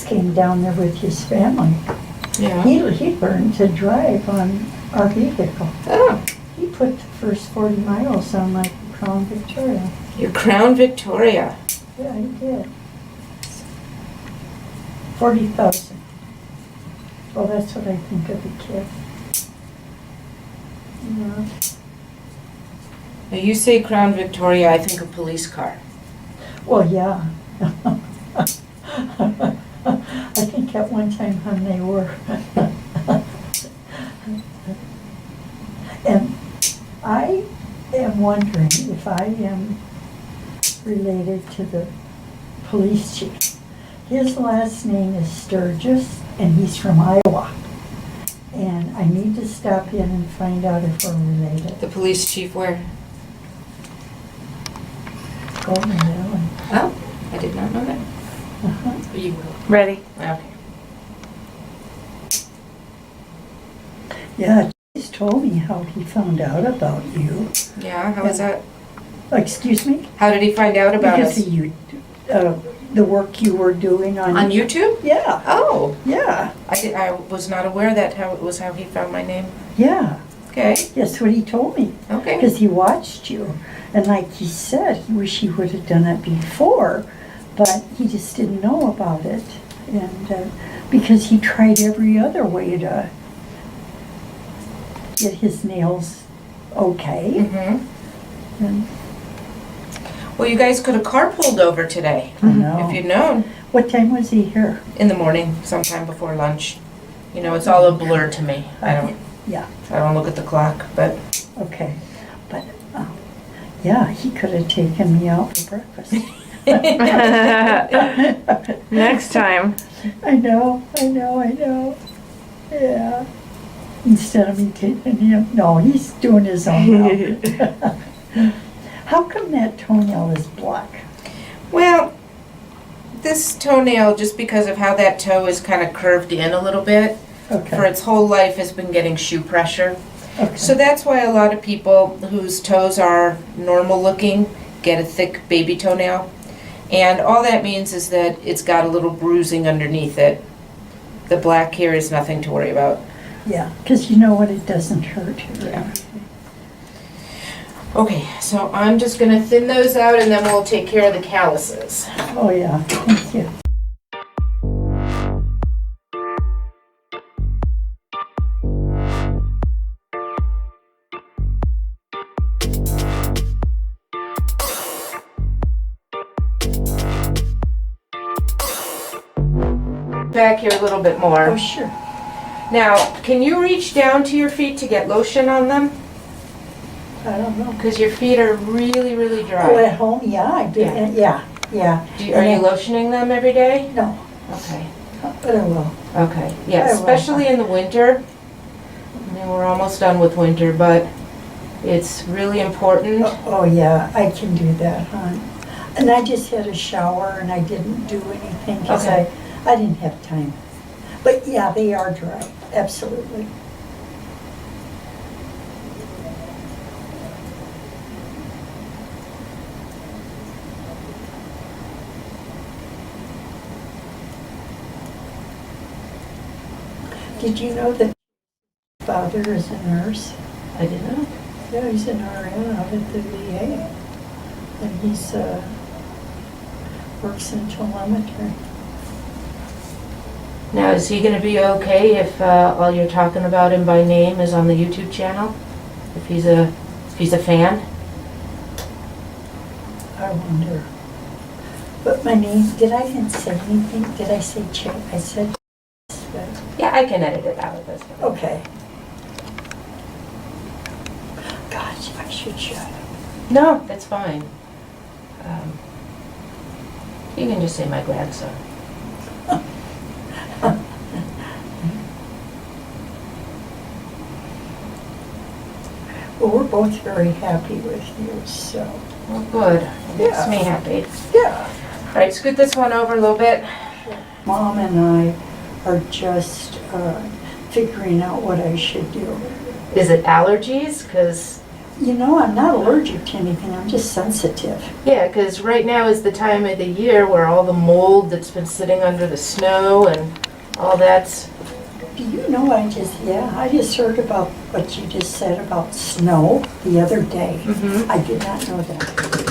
came down there with his family. Yeah. He learned to drive on our vehicle. Oh, He put the first 40 miles on my Crown Victoria. your Crown Victoria. Yeah, he did. 40,000. Well, that's what I think of the kid. Yeah. Now you say Crown Victoria, I think a police car. Well, yeah. I think at one time when they were. And I am wondering if I am related to the police chief. His last name is Sturgis, and he's from Iowa. And I need to stop in and find out if we're related. The police chief where? Golden Valley. Oh, I did not know that. Uh-huh. You will. Ready? Okay. Yeah, he's told me how he found out about you. Yeah, how was that? Excuse me? How did he find out about Because us? of you, the work you were doing on... On YouTube? Yeah, Oh, yeah, I was not aware that how he found my name. yeah. Okay, That's what he told me. okay. Because he watched you. And like he said, he wish he would have done it before, but he just didn't know about it. And because he tried every other way to get his nails okay. Mm-hmm. And Well, you guys could have carpooled over today, I know. if you'd known. What time was he here? In the morning, sometime before lunch. You know, it's all a blur to me. Yeah, I don't look at the clock, but okay. But, yeah, he could have taken me out for breakfast. Next time. I know. Yeah. Instead of me taking him. No, he's doing his own now. How come that toenail is black? well, this toenail, just because of how that toe is kind of curved in a little bit, for Okay. its whole life has been getting shoe pressure. Okay. So that's why a lot of people whose toes are normal looking get a thick baby toenail. And all that means is that it's got a little bruising underneath it. The black here is nothing to worry about. Yeah, because you know what? It doesn't hurt. Yeah. Okay, so I'm just gonna thin those out and then we'll take care of the calluses. Oh, yeah. Thank you. Back here a little bit more. Oh, sure. Now, can you reach down to your feet to get lotion on them? I don't know. Because your feet are really, really Oh, dry. at home? Yeah, I do. Yeah. Yeah. Are you lotioning them every day? No, Okay. but I will. Okay. Yeah, I will. especially in the winter. I mean, we're almost done with winter, but it's really important. Oh, yeah, I can do that, hon. And I just had a shower and I didn't do anything because Okay. I didn't have time. But yeah, they are dry, absolutely. Did you know that father is a nurse? I did not. Yeah, he's an RN out at the VA. And he's, works in telemetry. Now, is he going to be okay if all you're talking about him by name is on the YouTube channel? If he's a fan? I wonder. But my name, I didn't say anything? Did I say Chick? I said but, Yeah, I can edit it out. That's fine. okay. Gosh, I should shut up. No, that's fine. You can just say my grandson. Well, we're both very happy with you, so. Well, good. It makes Yeah. me happy. Yeah. All right, scoot this one over a little bit. Mom and I are just figuring out what I should do. Is it allergies? Because You know, I'm not allergic to anything, I'm just sensitive. Yeah, because right now is the time of the year where all the mold that's been sitting under the snow and all that's, Do you know, I just heard about what you just said about snow the other day. I did not know that.